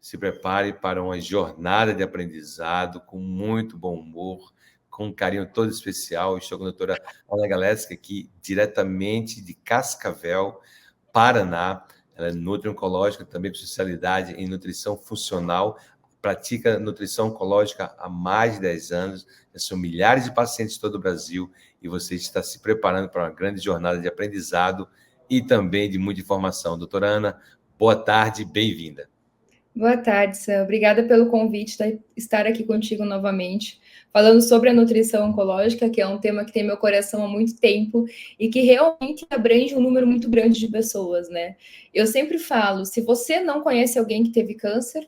se prepare para uma jornada de aprendizado com muito bom humor, com um carinho todo especial. Estou com a doutora Ana Galeski aqui, diretamente de Cascavel, Paraná. Ela é nutri-oncológica, também com especialidade em nutrição funcional, pratica nutrição oncológica há mais de 10 anos, são milhares de pacientes de todo o Brasil, e você está se preparando para uma grande jornada de aprendizado e também de muita informação. Doutora Ana, boa tarde, bem-vinda. Boa tarde, Sam. Obrigada pelo convite de estar aqui contigo novamente, falando sobre a nutrição oncológica, que é um tema que tem meu coração há muito tempo e que realmente abrange um número muito grande de pessoas, né? Eu sempre falo, se você não conhece alguém que teve câncer,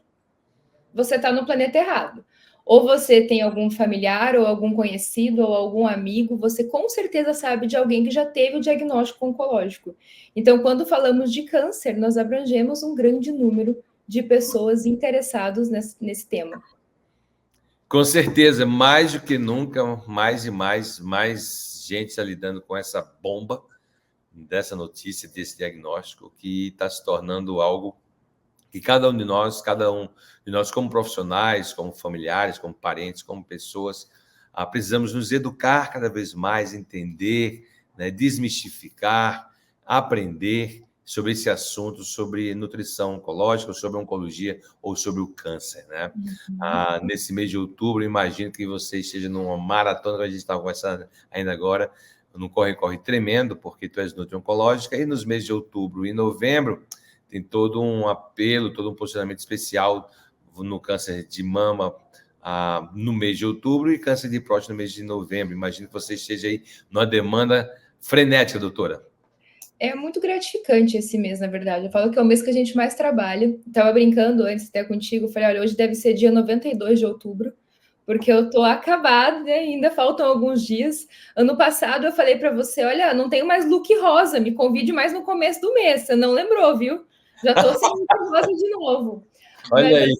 você está no planeta errado. Ou você tem algum familiar, ou algum conhecido, ou algum amigo, você com certeza sabe de alguém que já teve o diagnóstico oncológico. Então, quando falamos de câncer, nós abrangemos um grande número de pessoas interessadas nesse tema. Com certeza, mais do que nunca, mais gente está lidando com essa bomba dessa notícia, desse diagnóstico, que está se tornando algo que cada um de nós como profissionais, como familiares, como parentes, como pessoas, precisamos nos educar cada vez mais, entender, né, desmistificar, aprender sobre esse assunto, sobre nutrição oncológica, sobre oncologia ou sobre o câncer, né? Nesse mês de outubro, imagino que você esteja numa maratona, que a gente está conversando ainda agora, num corre-corre tremendo, porque tu és nutri-oncológica, e nos meses de outubro e novembro, tem todo um apelo, todo um posicionamento especial no câncer de mama no mês de outubro e câncer de próstata no mês de novembro. Imagino que você esteja aí numa demanda frenética, doutora. É muito gratificante esse mês, na verdade. Eu falo que é o mês que a gente mais trabalha. Estava brincando antes até contigo, falei, olha, hoje deve ser dia 92 de outubro, porque eu tô acabada, né? Ainda faltam alguns dias. Ano passado eu falei para você, olha, não tenho mais look rosa, me convide mais no começo do mês. Você não lembrou, viu? Já tô sem look rosa de novo. Olha aí.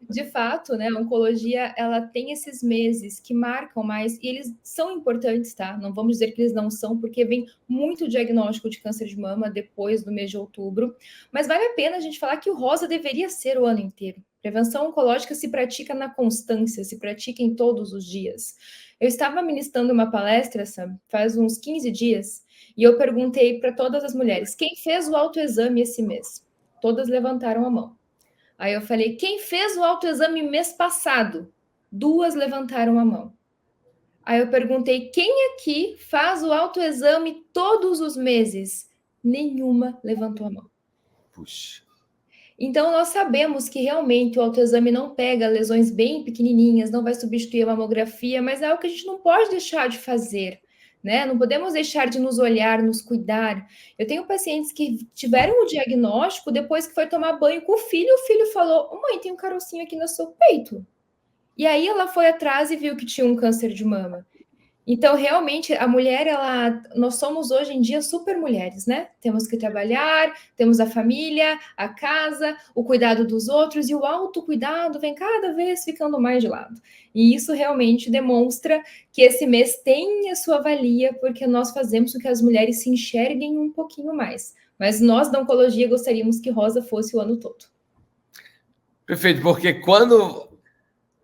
De fato, né, a oncologia, ela tem esses meses que marcam mais, e eles são importantes, tá? Não vamos dizer que eles não são, porque vem muito diagnóstico de câncer de mama depois do mês de outubro, mas vale a pena a gente falar que o rosa deveria ser o ano inteiro. Prevenção oncológica se pratica na constância, se pratica em todos os dias. Eu estava ministrando uma palestra, Sam, faz uns 15 dias, e eu perguntei para todas as mulheres, quem fez o autoexame esse mês? Todas levantaram a mão. Aí eu falei, quem fez o autoexame mês passado? 2 levantaram a mão. Aí eu perguntei, quem aqui faz o autoexame todos os meses? Nenhuma levantou a mão. Puxa. Então, nós sabemos que realmente o autoexame não pega lesões bem pequenininhas, não vai substituir a mamografia, mas é algo que a gente não pode deixar de fazer, né? Não podemos deixar de nos olhar, nos cuidar. Eu tenho pacientes que tiveram o diagnóstico depois que foi tomar banho com o filho falou, mãe, tem um carocinho aqui no seu peito. E aí ela foi atrás e viu que tinha um câncer de mama. Então, realmente, a mulher, nós somos hoje em dia super mulheres, né? Temos que trabalhar, temos a família, a casa, o cuidado dos outros, e o autocuidado vem cada vez ficando mais de lado. E isso realmente demonstra que esse mês tem a sua valia, porque nós fazemos com que as mulheres se enxerguem um pouquinho mais. Mas nós, da oncologia, gostaríamos que rosa fosse o ano todo. Perfeito, porque quando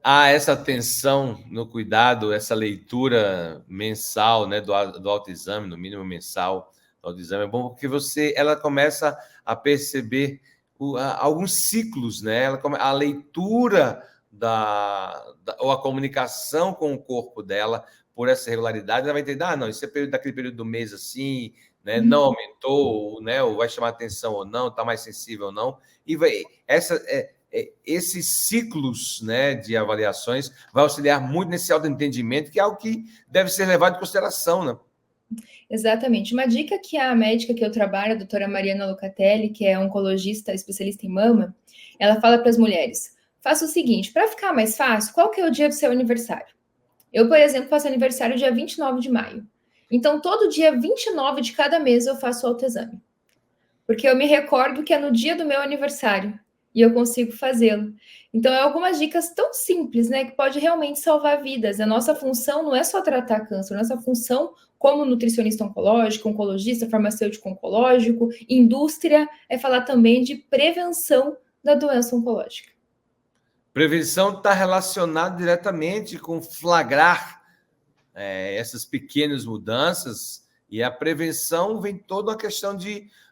há essa atenção no cuidado, essa leitura mensal, né, do autoexame, no mínimo mensal do autoexame, é bom porque ela começa a perceber alguns ciclos, né? A leitura ou a comunicação com o corpo dela por essa regularidade, ela vai entender, não, isso é daquele período do mês assim, né? Não aumentou, né? Ou vai chamar atenção ou não, está mais sensível ou não, e esses ciclos, né, de avaliações vai auxiliar muito nesse autoentendimento, que é algo que deve ser levado em consideração, né? Exatamente. Uma dica que a médica que eu trabalho, a doutora Mariana Locatelli, que é oncologista especialista em mama, ela fala para as mulheres, faça o seguinte, para ficar mais fácil, qual que é o dia do seu aniversário? Eu, por exemplo, faço aniversário dia 29 de maio. Então, todo dia 29 de cada mês eu faço o autoexame. Porque eu me recordo que é no dia do meu aniversário e eu consigo fazê-lo. Então, é algumas dicas tão simples, né, que pode realmente salvar vidas. A nossa função não é só tratar câncer, a nossa função como nutricionista oncológico, oncologista, farmacêutico oncológico, indústria, é falar também de prevenção da doença oncológica. Prevenção está relacionada diretamente com flagrar essas pequenas mudanças, e a prevenção vem toda a questão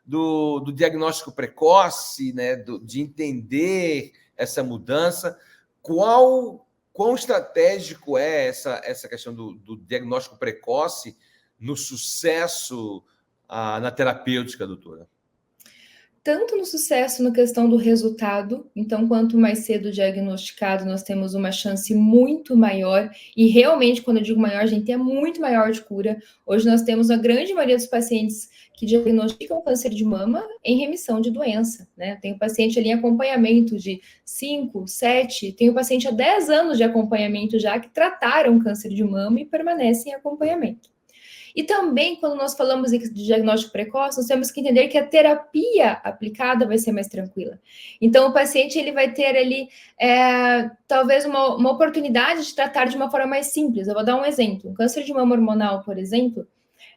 do diagnóstico precoce, né, de entender essa mudança. Quão estratégico é essa questão do diagnóstico precoce no sucesso na terapêutica, doutora? Tanto no sucesso na questão do resultado, então quanto mais cedo diagnosticado, nós temos uma chance muito maior, e realmente, quando eu digo maior, a gente é muito maior de cura. Hoje nós temos a grande maioria dos pacientes que diagnosticam câncer de mama em remissão de doença, né? Tem o paciente ali em acompanhamento de 5, 7, tem o paciente há 10 anos de acompanhamento já que trataram câncer de mama e permanecem em acompanhamento. E também, quando nós falamos de diagnóstico precoce, nós temos que entender que a terapia aplicada vai ser mais tranquila. Então, o paciente ele vai ter ali, talvez, uma oportunidade de tratar de uma forma mais simples. Eu vou dar um exemplo. Um câncer de mama hormonal, por exemplo,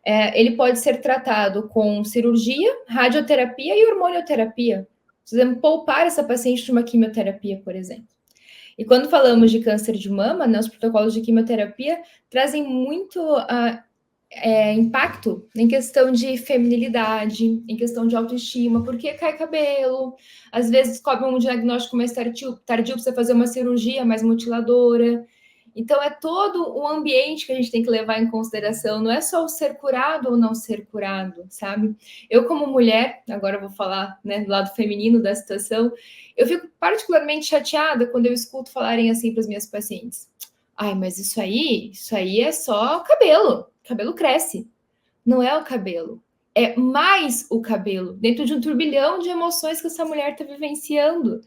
ele pode ser tratado com cirurgia, radioterapia e hormonioterapia. Precisamos poupar essa paciente de uma quimioterapia, por exemplo. E quando falamos de câncer de mama, né, os protocolos de quimioterapia trazem muito impacto em questão de feminilidade, em questão de autoestima, porque cai cabelo, às vezes cobre um diagnóstico mais tardio para você fazer uma cirurgia mais mutiladora. Então, é todo o ambiente que a gente tem que levar em consideração, não é só o ser curado ou não ser curado, sabe? Eu, como mulher, agora eu vou falar, né, do lado feminino da situação, eu fico particularmente chateada quando eu escuto falarem assim para as minhas pacientes. Ai, mas isso aí é só cabelo cresce. Não é o cabelo, é mais o cabelo, dentro de um turbilhão de emoções que essa mulher está vivenciando.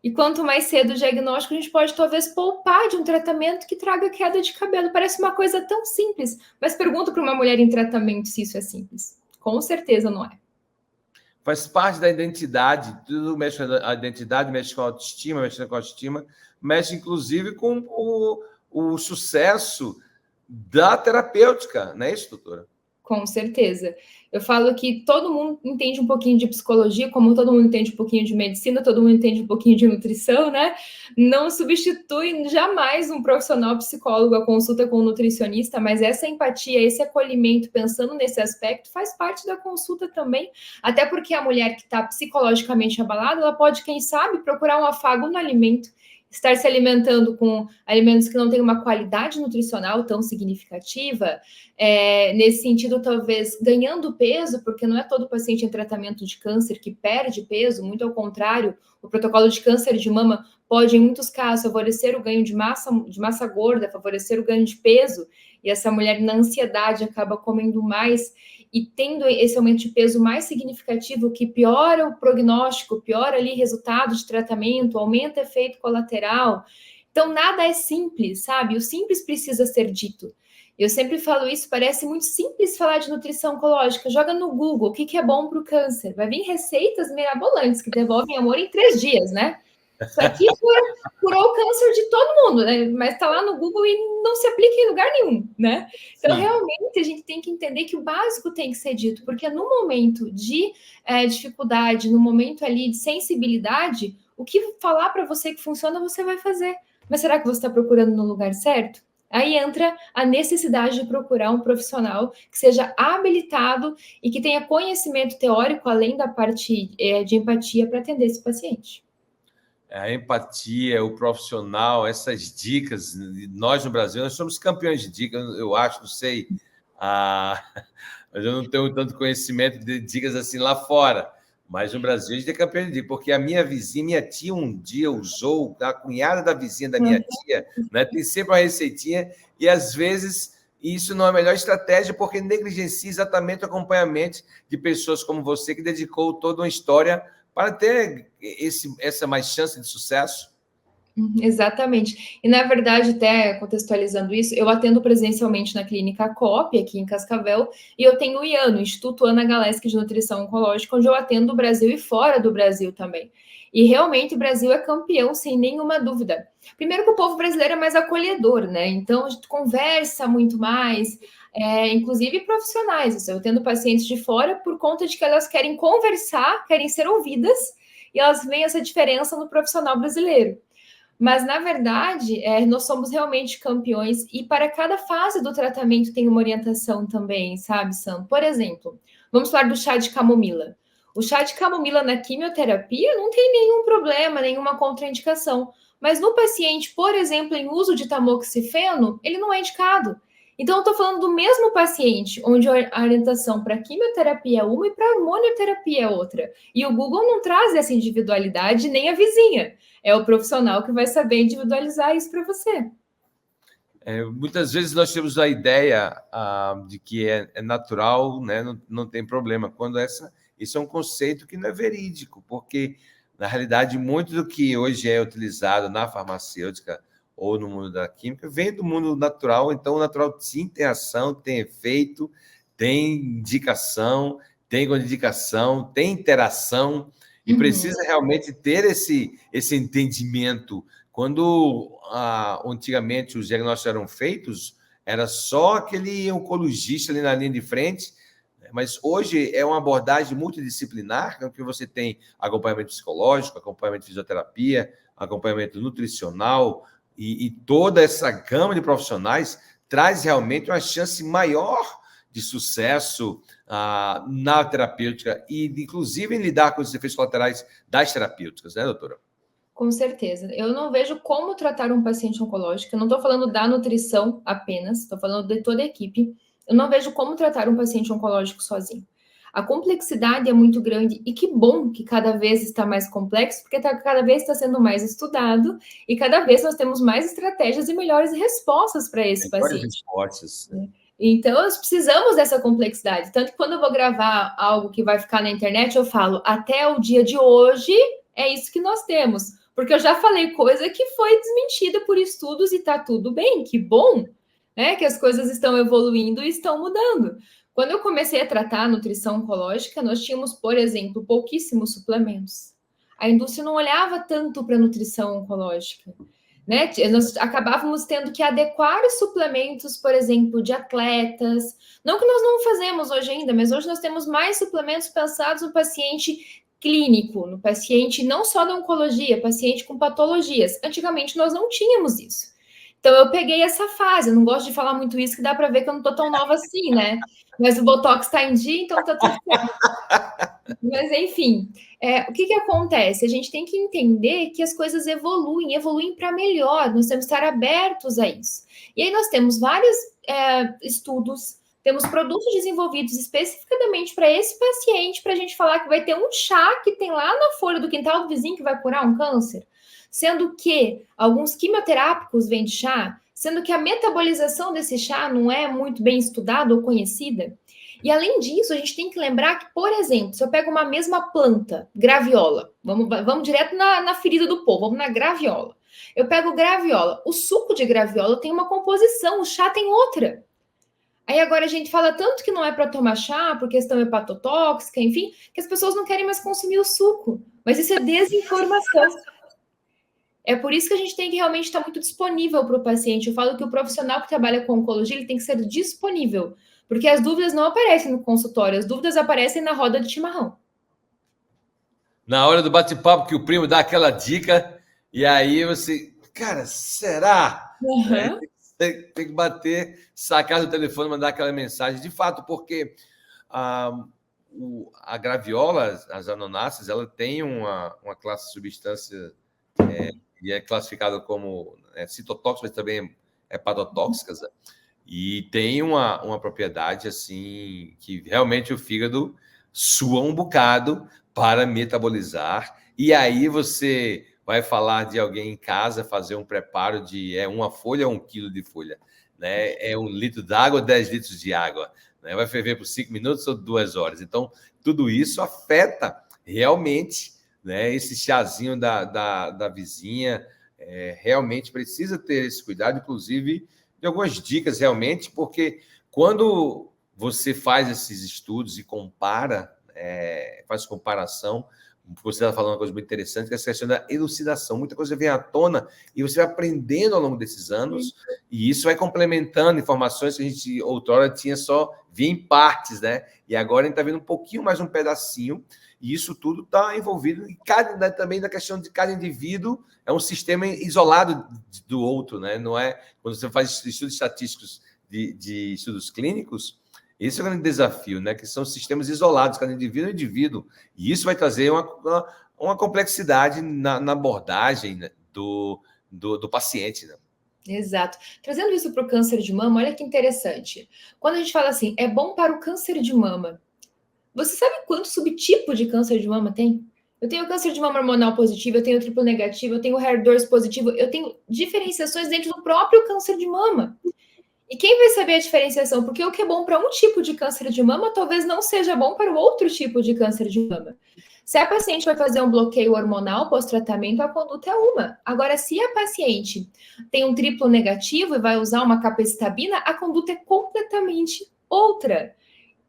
E quanto mais cedo o diagnóstico, a gente pode talvez poupar de um tratamento que traga queda de cabelo. Parece uma coisa tão simples, mas pergunto para uma mulher em tratamento se isso é simples. Com certeza não é. Faz parte da identidade, tudo mexe com a identidade, mexe com a autoestima, mexe inclusive com o sucesso da terapêutica, não é isso, doutora? Com certeza. Eu falo que todo mundo entende um pouquinho de psicologia, como todo mundo entende um pouquinho de medicina, todo mundo entende um pouquinho de nutrição, né? Não substitui jamais um profissional psicólogo a consulta com um nutricionista, mas essa empatia, esse acolhimento, pensando nesse aspecto, faz parte da consulta também. Até porque a mulher que está psicologicamente abalada, ela pode, quem sabe, procurar um afago no alimento. Estar se alimentando com alimentos que não têm uma qualidade nutricional tão significativa, nesse sentido, talvez ganhando peso, porque não é todo paciente em tratamento de câncer que perde peso, muito ao contrário, o protocolo de câncer de mama pode, em muitos casos, favorecer o ganho de massa gorda, favorecer o ganho de peso, e essa mulher, na ansiedade, acaba comendo mais e tendo esse aumento de peso mais significativo, que piora o prognóstico, piora ali resultado de tratamento, aumenta efeito colateral. Então, nada é simples, sabe? O simples precisa ser dito. Eu sempre falo isso, parece muito simples falar de nutrição oncológica. Joga no Google, o que é bom para o câncer? Vai vir receitas mirabolantes que devolvem amor em 3 dias, né? Isso aqui curou o câncer de todo mundo, né? Mas está lá no Google e não se aplica em lugar nenhum, né? Então, sim, realmente, a gente tem que entender que o básico tem que ser dito, porque no momento de dificuldade, no momento ali de sensibilidade, o que falar para você que funciona, você vai fazer. Mas será que você está procurando no lugar certo? Aí entra a necessidade de procurar um profissional que seja habilitado e que tenha conhecimento teórico, além da parte de empatia, para atender esse paciente. A empatia, o profissional, essas dicas, nós no Brasil, nós somos campeões de dicas, eu acho, não sei, mas eu não tenho tanto conhecimento de dicas assim lá fora, mas no Brasil a gente é campeão de dicas, porque a minha vizinha, minha tia um dia usou, a cunhada da vizinha da minha tia, né, tem sempre uma receitinha, e às vezes isso não é a melhor estratégia, porque negligencia exatamente o acompanhamento de pessoas como você, que dedicou toda uma história para ter essa mais chance de sucesso. Exatamente. E, na verdade, até contextualizando isso, eu atendo presencialmente na clínica COP, aqui em Cascavel, e eu tenho o IAN, o Instituto Ana Galeski de Nutrição Oncológica, onde eu atendo o Brasil e fora do Brasil também. E, realmente, o Brasil é campeão, sem nenhuma dúvida. Primeiro que o povo brasileiro é mais acolhedor, né? Então, a gente conversa muito mais, inclusive profissionais. Eu tendo pacientes de fora por conta de que elas querem conversar, querem ser ouvidas, e elas veem essa diferença no profissional brasileiro. Mas, na verdade, nós somos realmente campeões e para cada fase do tratamento tem uma orientação também, sabe, Sam? Por exemplo, vamos falar do chá de camomila. O chá de camomila na quimioterapia não tem nenhum problema, nenhuma contraindicação. Mas no paciente, por exemplo, em uso de tamoxifeno, ele não é indicado. Então, eu estou falando do mesmo paciente, onde a orientação para quimioterapia é uma e para hormonioterapia é outra. E o Google não traz essa individualidade, nem a vizinha. É o profissional que vai saber individualizar isso para você. Muitas vezes nós temos a ideia de que é natural, né? Não tem problema, quando isso é um conceito que não é verídico, porque, na realidade, muito do que hoje é utilizado na farmacêutica ou no mundo da química vem do mundo natural. Então, o natural sim tem ação, tem efeito, tem indicação, tem contraindicação, tem interação, e precisa realmente ter esse entendimento. Quando antigamente os diagnósticos eram feitos, era só aquele oncologista ali na linha de frente, mas hoje é uma abordagem multidisciplinar, que você tem acompanhamento psicológico, acompanhamento de fisioterapia, acompanhamento nutricional, e toda essa gama de profissionais traz realmente uma chance maior de sucesso na terapêutica e, inclusive, em lidar com os efeitos colaterais das terapêuticas, né, doutora? Com certeza. Eu não vejo como tratar um paciente oncológico. Eu não estou falando da nutrição apenas, estou falando de toda a equipe. Eu não vejo como tratar um paciente oncológico sozinho. A complexidade é muito grande e que bom que cada vez está mais complexo, porque cada vez está sendo mais estudado e cada vez nós temos mais estratégias e melhores respostas para esse paciente. Respostas. Então, nós precisamos dessa complexidade. Tanto que quando eu vou gravar algo que vai ficar na internet, eu falo, até o dia de hoje, é isso que nós temos. Porque eu já falei coisa que foi desmentida por estudos e tá tudo bem, que bom, né? Que as coisas estão evoluindo e estão mudando. Quando eu comecei a tratar a nutrição oncológica, nós tínhamos, por exemplo, pouquíssimos suplementos. A indústria não olhava tanto para a nutrição oncológica, né? Nós acabávamos tendo que adequar os suplementos, por exemplo, de atletas. Não que nós não fazemos hoje ainda, mas hoje nós temos mais suplementos pensados no paciente clínico, no paciente não só da oncologia, paciente com patologias. Antigamente nós não tínhamos isso. Então eu peguei essa fase, eu não gosto de falar muito isso, que dá para ver que eu não estou tão nova assim, né? Mas o Botox está em dia, então está tudo certo. Mas enfim, o que acontece? A gente tem que entender que as coisas evoluem para melhor, nós temos que estar abertos a isso. E aí nós temos vários estudos, temos produtos desenvolvidos especificamente para esse paciente, para a gente falar que vai ter um chá que tem lá na folha do quintal do vizinho que vai curar um câncer, sendo que alguns quimioterápicos vêm de chá, sendo que a metabolização desse chá não é muito bem estudada ou conhecida. E além disso, a gente tem que lembrar que, por exemplo, se eu pego uma mesma planta, graviola, vamos direto na ferida do povo, vamos na graviola. Eu pego graviola, o suco de graviola tem uma composição, o chá tem outra. Aí agora a gente fala tanto que não é para tomar chá, por questão hepatotóxica, enfim, que as pessoas não querem mais consumir o suco. Mas isso é desinformação. É por isso que a gente tem que realmente estar muito disponível para o paciente. Eu falo que o profissional que trabalha com oncologia, ele tem que ser disponível, porque as dúvidas não aparecem no consultório, as dúvidas aparecem na roda de chimarrão. Na hora do bate-papo que o primo dá aquela dica, e aí você, cara, será? Uhum. Tem que bater, sacar do telefone, mandar aquela mensagem. De fato, porque a graviola, as anonáceas, ela tem uma classe de substância e é classificada como citotóxica, mas também hepatotóxicas, e tem uma propriedade assim que realmente o fígado sua um bocado para metabolizar, e aí você vai falar de alguém em casa fazer um preparo de uma folha ou 1 quilo de folha, né? É 1 litro d'água ou 10 litros de água, né? Vai ferver por 5 minutos ou 2 horas. Então, tudo isso afeta realmente, né? Esse chazinho da vizinha realmente precisa ter esse cuidado, inclusive de algumas dicas realmente, porque quando você faz esses estudos e compara, faz comparação, você está falando uma coisa muito interessante, que é essa questão da elucidação. Muita coisa vem à tona e você vai aprendendo ao longo desses anos, e isso vai complementando informações que a gente, outrora, via em partes, né? E agora a gente está vendo um pouquinho mais um pedacinho, e isso tudo está envolvido, e também da questão de cada indivíduo é um sistema isolado do outro, né? Não é quando você faz estudos estatísticos de estudos clínicos, esse é o grande desafio, né? Que são sistemas isolados, cada indivíduo é um indivíduo. E isso vai trazer uma complexidade na abordagem, né, do paciente, né? Exato. Trazendo isso para o câncer de mama, olha que interessante. Quando a gente fala assim, é bom para o câncer de mama, você sabe quanto subtipo de câncer de mama tem? Eu tenho câncer de mama hormonal positivo, eu tenho triplo negativo, eu tenho HER2 positivo, eu tenho diferenciações dentro do próprio câncer de mama. E quem vai saber a diferenciação? Porque o que é bom para um tipo de câncer de mama talvez não seja bom para o outro tipo de câncer de mama. Se a paciente vai fazer um bloqueio hormonal pós-tratamento, a conduta é uma. Agora, se a paciente tem um triplo negativo e vai usar uma capecitabina, a conduta é completamente outra.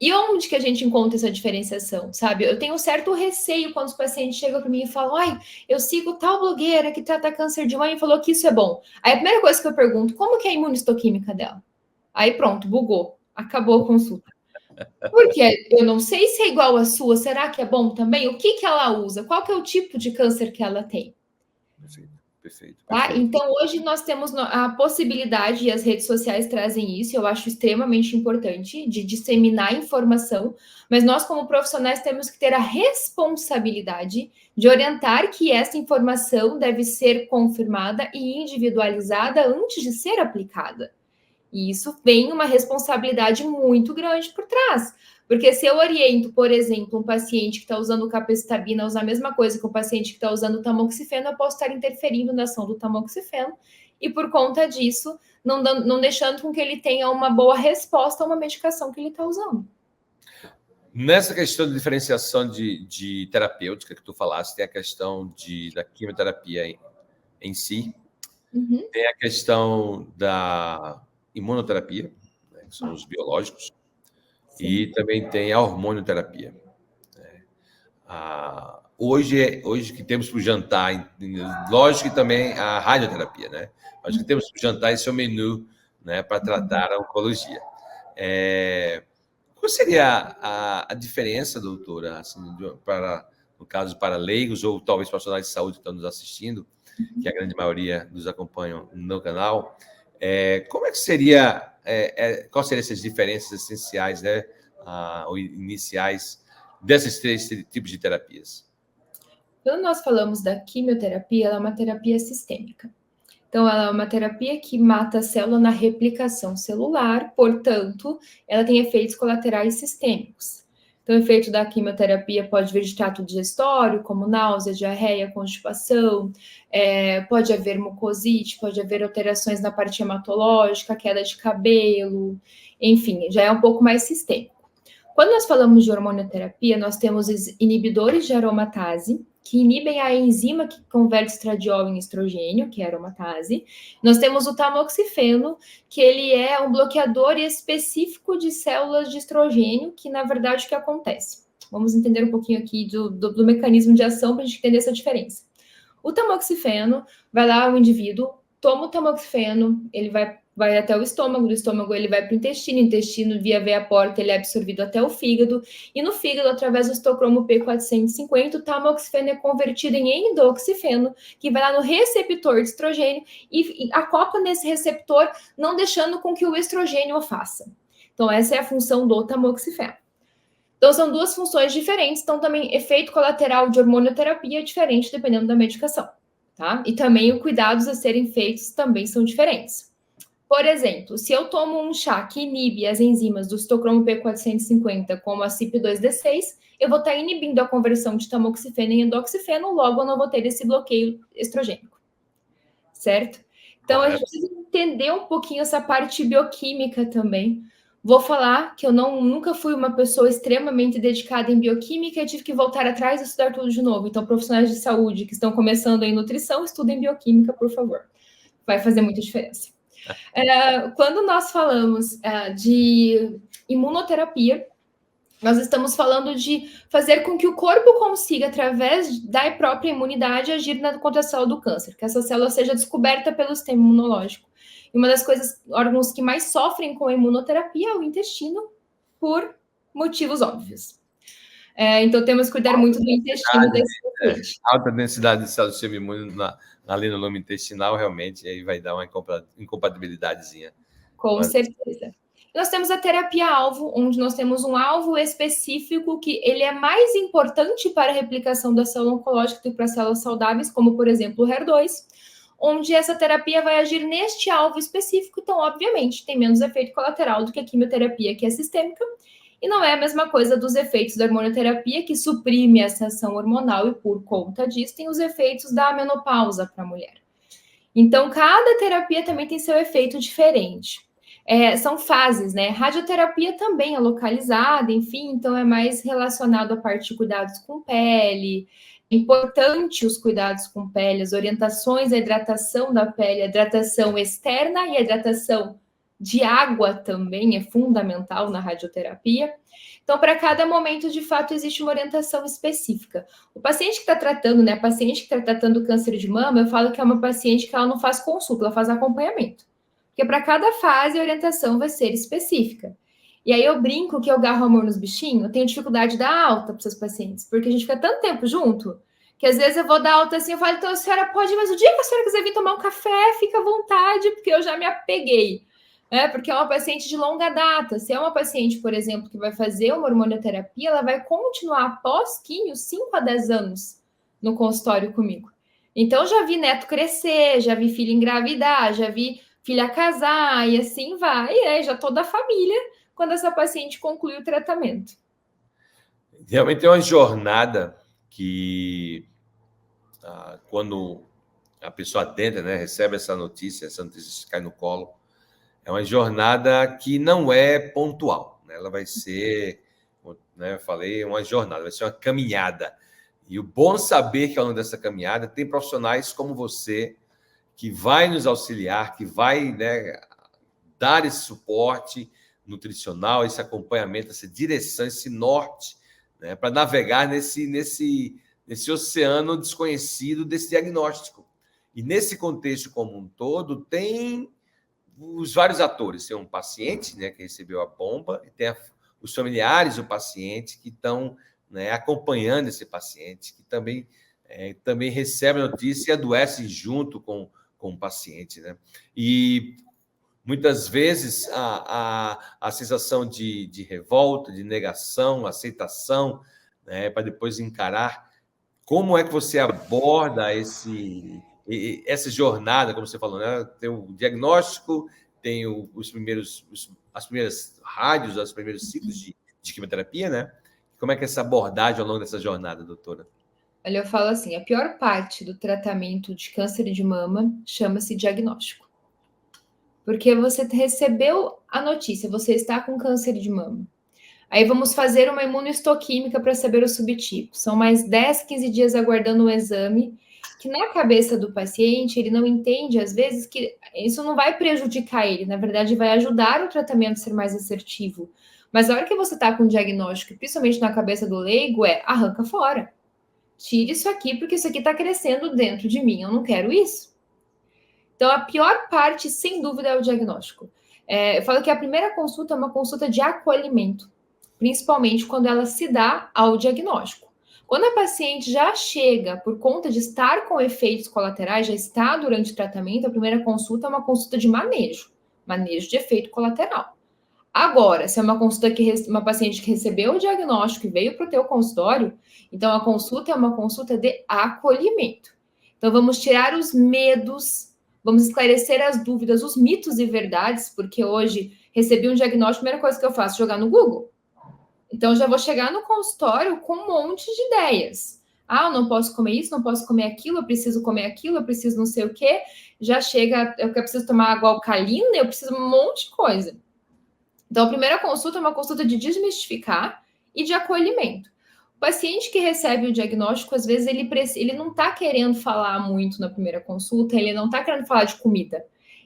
E onde que a gente encontra essa diferenciação, sabe? Eu tenho um certo receio quando os pacientes chegam para mim e falam, ai, eu sigo tal blogueira que trata câncer de mama e falou que isso é bom. Aí a primeira coisa que eu pergunto, como que é a imunistoquímica dela? Aí pronto, bugou. Acabou a consulta. Porque eu não sei se é igual à sua, será que é bom também? O que ela usa? Qual que é o tipo de câncer que ela tem? Perfeito. Tá? Então, hoje nós temos a possibilidade, e as redes sociais trazem isso, eu acho extremamente importante, de disseminar informação, mas nós, como profissionais, temos que ter a responsabilidade de orientar que essa informação deve ser confirmada e individualizada antes de ser aplicada. E isso vem uma responsabilidade muito grande por trás. Porque se eu oriento, por exemplo, um paciente que está usando capecitabina a usar a mesma coisa que o paciente que está usando tamoxifeno, eu posso estar interferindo na ação do tamoxifeno e, por conta disso, não deixando com que ele tenha uma boa resposta a uma medicação que ele está usando. Nessa questão de diferenciação de terapêutica que tu falaste, tem a questão da quimioterapia em si, tem a questão da imunoterapia, né, que são os biológicos, e também tem a hormonioterapia. Hoje que temos para o jantar, lógico que também a radioterapia, né? Acho que temos para o jantar esse é o menu, né, para tratar a oncologia. Qual seria a diferença, doutora, assim, no caso, para leigos ou talvez profissionais de saúde que estão nos assistindo, que a grande maioria nos acompanham no canal, como é que seria, quais seriam essas diferenças essenciais, né, ou iniciais desses 3 tipos de terapias? Quando nós falamos da quimioterapia, ela é uma terapia sistêmica. Então, ela é uma terapia que mata a célula na replicação celular, portanto, ela tem efeitos colaterais sistêmicos. Então, o efeito da quimioterapia pode vir de trato digestório, como náusea, diarreia, constipação, pode haver mucosite, pode haver alterações na parte hematológica, queda de cabelo, enfim, já é um pouco mais sistêmico. Quando nós falamos de hormonioterapia, nós temos os inibidores de aromatase, que inibem a enzima que converte estradiol em estrogênio, que é a aromatase. Nós temos o tamoxifeno, que ele é um bloqueador específico de células de estrogênio, que na verdade o que acontece? Vamos entender um pouquinho aqui do mecanismo de ação para a gente entender essa diferença. O tamoxifeno, vai lá o indivíduo, toma o tamoxifeno, ele vai até o estômago, do estômago ele vai para o intestino via veia porta ele é absorvido até o fígado, e no fígado, através do citocromo P450, o tamoxifeno é convertido em endoxifeno, que vai lá no receptor de estrogênio e acopla nesse receptor, não deixando com que o estrogênio o faça. Então, essa é a função do tamoxifeno. Então, são 2 funções diferentes, então também efeito colateral de hormonioterapia é diferente dependendo da medicação, tá? E também os cuidados a serem feitos também são diferentes. Por exemplo, se eu tomo um chá que inibe as enzimas do citocromo P450, como a CYP2D6, eu vou estar inibindo a conversão de tamoxifeno em endoxifeno, logo eu não vou ter esse bloqueio estrogênico. Certo? Então, a gente precisa entender um pouquinho essa parte bioquímica também. Vou falar que eu nunca fui uma pessoa extremamente dedicada em bioquímica e tive que voltar atrás e estudar tudo de novo. Então, profissionais de saúde que estão começando em nutrição, estudem bioquímica, por favor. Vai fazer muita diferença. Quando nós falamos de imunoterapia, Nós estamos falando de fazer com que o corpo consiga, através da própria imunidade, agir contra a célula do câncer, que essa célula seja descoberta pelo sistema imunológico. E uma das órgãos que mais sofrem com a imunoterapia é o intestino, por motivos óbvios. Então, temos que cuidar muito do intestino desse paciente. Alta densidade de células do sistema imune ali no lume intestinal, realmente, aí vai dar uma incompatibilidadezinha. Com certeza. Nós temos a terapia-alvo, onde nós temos um alvo específico que ele é mais importante para a replicação da célula oncológica do que para células saudáveis, como, por exemplo, o HER2, onde essa terapia vai agir neste alvo específico, então, obviamente, tem menos efeito colateral do que a quimioterapia, que é sistêmica, e não é a mesma coisa dos efeitos da hormonioterapia, que suprime essa ação hormonal, e por conta disso, tem os efeitos da menopausa para a mulher. Então, cada terapia também tem seu efeito diferente. São fases, né? Radioterapia também é localizada, enfim, então é mais relacionado a parte de cuidados com pele. É importante os cuidados com pele, as orientações, a hidratação da pele, a hidratação externa e a hidratação de água também é fundamental na radioterapia. Então, para cada momento, de fato, existe uma orientação específica. O paciente que está tratando, né? A paciente que está tratando câncer de mama, eu falo que é uma paciente que ela não faz consulta, ela faz acompanhamento. Porque para cada fase a orientação vai ser específica. E aí eu brinco que eu garro amor nos bichinhos, eu tenho dificuldade de dar alta para os seus pacientes, porque a gente fica tanto tempo junto, que às vezes eu vou dar alta assim, eu falo, então a senhora pode, mas o dia que a senhora quiser vir tomar um café, fica à vontade, porque eu já me apeguei. Porque é uma paciente de longa data. Se é uma paciente, por exemplo, que vai fazer uma hormonioterapia, ela vai continuar após quimio 5 a 10 anos no consultório comigo. Então, já vi neto crescer, já vi filho engravidar, já vi filha casar, e assim vai, já toda a família, quando essa paciente conclui o tratamento. Realmente é uma jornada que, quando a pessoa adentra, né, recebe essa notícia cai no colo, é uma jornada que não é pontual, né? Ela vai ser, né, eu falei, uma jornada, vai ser uma caminhada. E o bom saber que ao longo dessa caminhada tem profissionais como você que vai nos auxiliar, que vai, né, dar esse suporte nutricional, esse acompanhamento, essa direção, esse norte, né, para navegar nesse oceano desconhecido desse diagnóstico. E nesse contexto como um todo, tem os vários atores. Tem um paciente, né, que recebeu a bomba, e tem os familiares do paciente que estão, né, acompanhando esse paciente, que também recebe a notícia e adoece junto com o paciente, né? E muitas vezes a sensação de revolta, de negação, aceitação, né, para depois encarar. Como é que você aborda essa jornada, como você falou, né? Tem o diagnóstico, tem as primeiras rádios, os primeiros ciclos de quimioterapia, né? Como é que é essa abordagem ao longo dessa jornada, doutora? Olha, eu falo assim, a pior parte do tratamento de câncer de mama chama-se diagnóstico. Porque você recebeu a notícia, você está com câncer de mama. Aí vamos fazer uma imunohistoquímica para saber o subtipo. São mais 10, 15 dias aguardando o exame, que na cabeça do paciente, ele não entende, às vezes, que isso não vai prejudicar ele. Na verdade, vai ajudar o tratamento a ser mais assertivo. Mas a hora que você está com o diagnóstico, principalmente na cabeça do leigo, arranca fora. Tire isso aqui, porque isso aqui está crescendo dentro de mim. Eu não quero isso. Então, a pior parte, sem dúvida, é o diagnóstico. Eu falo que a primeira consulta é uma consulta de acolhimento, principalmente quando ela se dá ao diagnóstico. Quando a paciente já chega por conta de estar com efeitos colaterais, já está durante o tratamento, a primeira consulta é uma consulta de manejo de efeito colateral. Agora, se é uma consulta uma paciente que recebeu o diagnóstico e veio para o teu consultório, então a consulta é uma consulta de acolhimento. Então, vamos tirar os medos, vamos esclarecer as dúvidas, os mitos e verdades, porque hoje recebi um diagnóstico, a primeira coisa que eu faço é jogar no Google. Então, já vou chegar no consultório com um monte de ideias. Eu não posso comer isso, não posso comer aquilo, eu preciso comer aquilo, eu preciso não sei o quê. Já chega, eu preciso tomar água alcalina, eu preciso um monte de coisa. Então, a primeira consulta é uma consulta de desmistificar e de acolhimento. O paciente que recebe o diagnóstico, às vezes, ele não está querendo falar muito na primeira consulta, ele não está querendo falar de comida.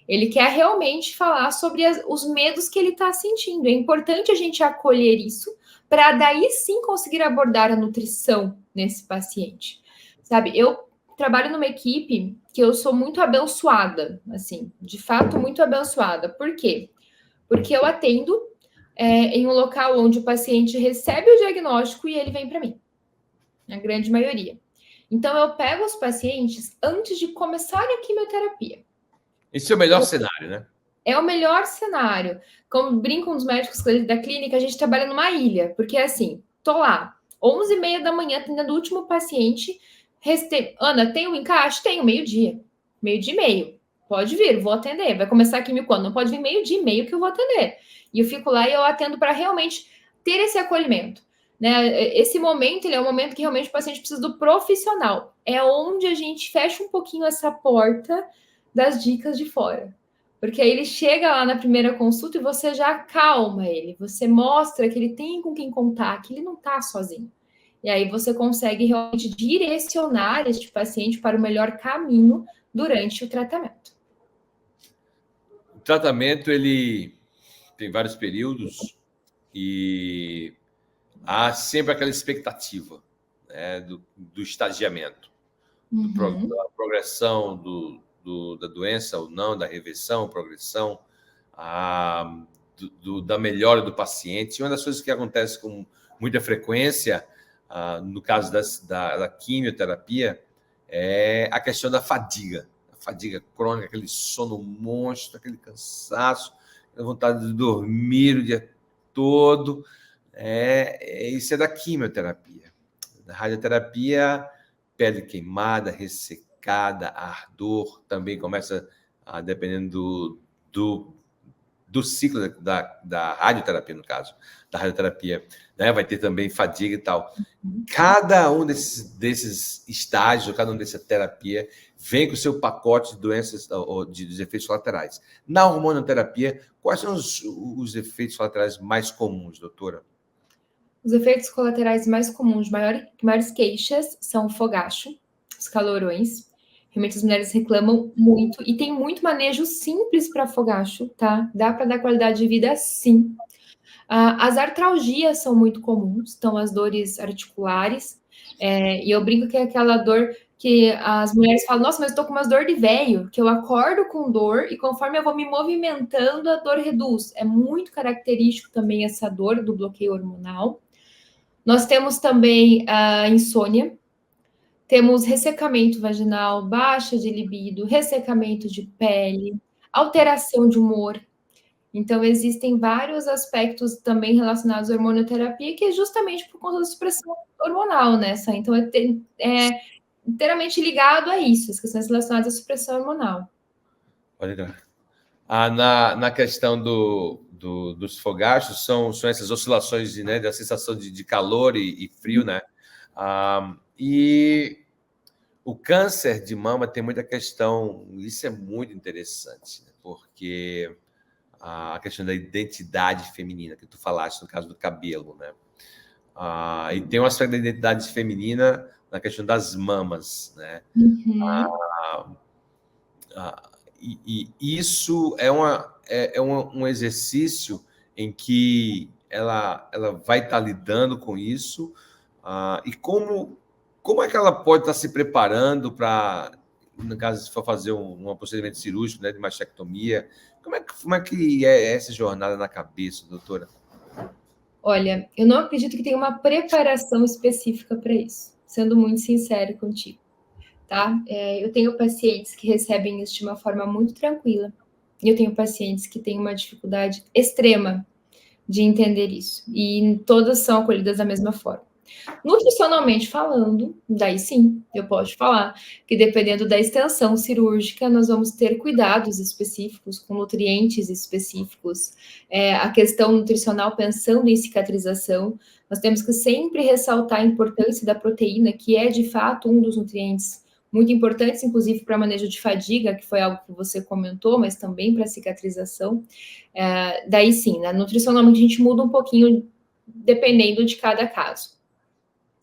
Ele quer realmente falar sobre os medos que ele está sentindo. É importante a gente acolher isso para daí sim conseguir abordar a nutrição nesse paciente, sabe? Eu trabalho numa equipe que eu sou muito abençoada, assim, de fato muito abençoada. Por quê? Porque eu atendo em um local onde o paciente recebe o diagnóstico e ele vem para mim, a grande maioria. Então, eu pego os pacientes antes de começarem a quimioterapia. Esse é o melhor cenário, né? É o melhor cenário. Como brincam os médicos da clínica, a gente trabalha numa ilha, porque assim, tô lá, 11h30 da manhã, atendendo o último paciente. Ana, tem um encaixe? Tenho, meio-dia. Meio-dia e meio. Pode vir, vou atender. Vai começar a quimio quando? Não pode vir meio-dia e meio que eu vou atender. E eu fico lá e eu atendo para realmente ter esse acolhimento. Né? Esse momento, ele é um momento que realmente o paciente precisa do profissional. É onde a gente fecha um pouquinho essa porta das dicas de fora. Porque aí ele chega lá na primeira consulta e você já acalma ele, você mostra que ele tem com quem contar, que ele não está sozinho. E aí você consegue realmente direcionar este paciente para o melhor caminho durante o tratamento. O tratamento, ele tem vários períodos e há sempre aquela expectativa, né, do estagiamento, da progressão da doença ou não, da reversão, progressão, da melhora do paciente. E uma das coisas que acontece com muita frequência, no caso da quimioterapia, é a questão da fadiga. A fadiga crônica, aquele sono monstro, aquele cansaço, a vontade de dormir o dia todo. Isso é da quimioterapia. Da radioterapia, pele queimada, ressecada, ardor, também começa, dependendo do ciclo da radioterapia, no caso, da radioterapia, né? Vai ter também fadiga e tal. Cada um desses estágios, cada um dessa terapia, vem com o seu pacote de doenças, dos efeitos colaterais. Na hormonoterapia, quais são os efeitos colaterais mais comuns, doutora? Os efeitos colaterais mais comuns, maiores queixas, são o fogacho, os calorões. Realmente as mulheres reclamam muito e tem muito manejo simples para fogacho, tá? Dá para dar qualidade de vida sim. As artralgias são muito comuns, então as dores articulares. E eu brinco que é aquela dor que as mulheres falam, nossa, mas eu tô com umas dor de velho, que eu acordo com dor e conforme eu vou me movimentando, a dor reduz. É muito característico também essa dor do bloqueio hormonal. Nós temos também a insônia, temos ressecamento vaginal, baixa de libido, ressecamento de pele, alteração de humor. Então, existem vários aspectos também relacionados à hormonoterapia, que é justamente por conta da supressão hormonal, né? Então, é inteiramente ligado a isso, as questões relacionadas à supressão hormonal. Olha, na questão dos fogachos, são essas oscilações da sensação de calor e frio, né? E o câncer de mama tem muita questão, isso é muito interessante, né? Porque a questão da identidade feminina, que tu falaste no caso do cabelo, né? E tem um aspecto da identidade feminina na questão das mamas, né? E isso é um exercício em que ela vai estar lidando com isso, e como é que ela pode estar se preparando para, no caso, se for fazer um procedimento cirúrgico, né, de mastectomia, como é que é essa jornada na cabeça, doutora? Olha, eu não acredito que tenha uma preparação específica para isso, sendo muito sincero contigo, tá? Eu tenho pacientes que recebem isso de uma forma muito tranquila, e eu tenho pacientes que têm uma dificuldade extrema de entender isso, e todas são acolhidas da mesma forma. Nutricionalmente falando, daí sim, eu posso falar que dependendo da extensão cirúrgica, nós vamos ter cuidados específicos, com nutrientes específicos. A questão nutricional, pensando em cicatrização, nós temos que sempre ressaltar a importância da proteína, que é de fato um dos nutrientes muito importantes, inclusive para manejo de fadiga, que foi algo que você comentou, mas também para cicatrização. Daí sim, né? Nutricionalmente a gente muda um pouquinho dependendo de cada caso.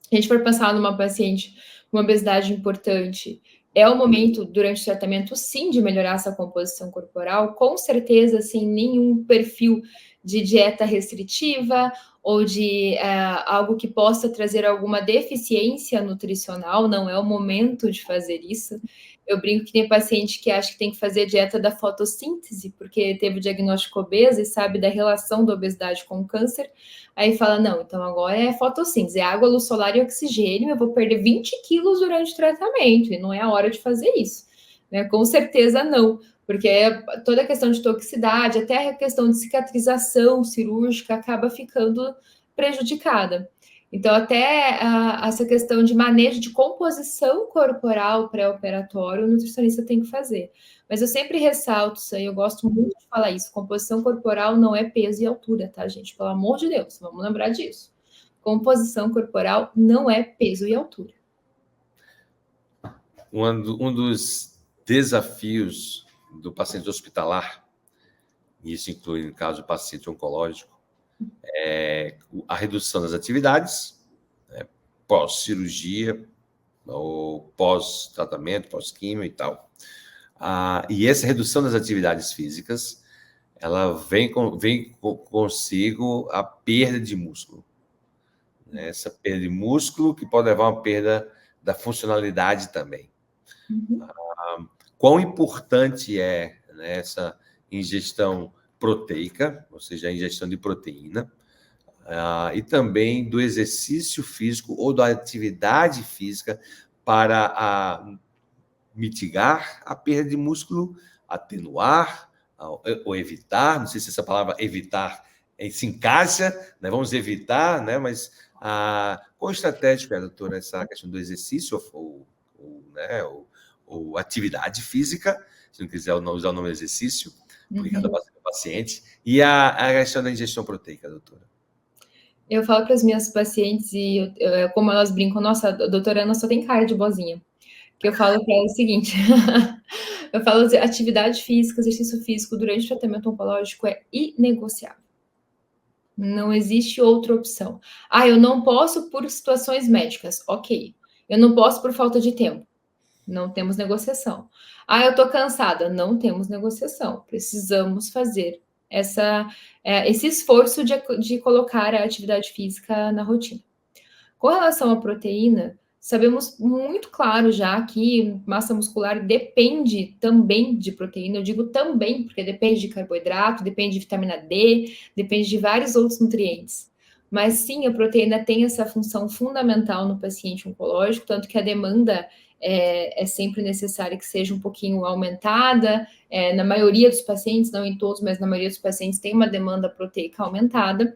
Se a gente for pensar numa paciente com uma obesidade importante, é o momento, durante o tratamento, sim, de melhorar essa composição corporal, com certeza, sem nenhum perfil de dieta restritiva ou de algo que possa trazer alguma deficiência nutricional, não é o momento de fazer isso. Eu brinco que tem paciente que acha que tem que fazer dieta da fotossíntese, porque teve o diagnóstico obeso e sabe da relação da obesidade com o câncer. Aí fala, não, então agora é fotossíntese, é água, luz solar e oxigênio, eu vou perder 20 quilos durante o tratamento, e não é a hora de fazer isso. Né? Com certeza não, porque toda a questão de toxicidade, até a questão de cicatrização cirúrgica acaba ficando prejudicada. Então, até essa questão de manejo de composição corporal pré-operatório, o nutricionista tem que fazer. Mas eu sempre ressalto isso aí, eu gosto muito de falar isso. Composição corporal não é peso e altura, tá, gente? Pelo amor de Deus, vamos lembrar disso. Composição corporal não é peso e altura. Um dos desafios do paciente hospitalar, e isso inclui, no caso, o paciente oncológico, é a redução das atividades, né, pós-cirurgia, ou pós-tratamento, pós-quimio e tal. E essa redução das atividades físicas, ela vem consigo a perda de músculo. Né? Essa perda de músculo que pode levar a uma perda da funcionalidade também. Quão importante é, né, essa ingestão proteica, ou seja, a ingestão de proteína, e também do exercício físico ou da atividade física para mitigar a perda de músculo, atenuar ou evitar, não sei se essa palavra evitar se encaixa, né? Vamos evitar, né? Mas qual estratégia, doutora, essa questão do exercício ou atividade física, se não quiser usar o nome exercício, porque cada paciente, e a questão da ingestão proteica, doutora? Eu falo para as minhas pacientes, e como elas brincam, nossa, a doutora Ana só tem cara de boazinha, que eu falo para elas o seguinte, eu falo que atividade física, exercício físico durante o tratamento oncológico é inegociável. Não existe outra opção. Eu não posso por situações médicas, ok. Eu não posso por falta de tempo. Não temos negociação. Eu tô cansada. Não temos negociação. Precisamos fazer esse esforço de colocar a atividade física na rotina. Com relação à proteína, sabemos muito claro já que massa muscular depende também de proteína. Eu digo também, porque depende de carboidrato, depende de vitamina D, depende de vários outros nutrientes. Mas sim, a proteína tem essa função fundamental no paciente oncológico, tanto que a demanda é sempre necessária que seja um pouquinho aumentada. Na maioria dos pacientes, não em todos, mas na maioria dos pacientes tem uma demanda proteica aumentada.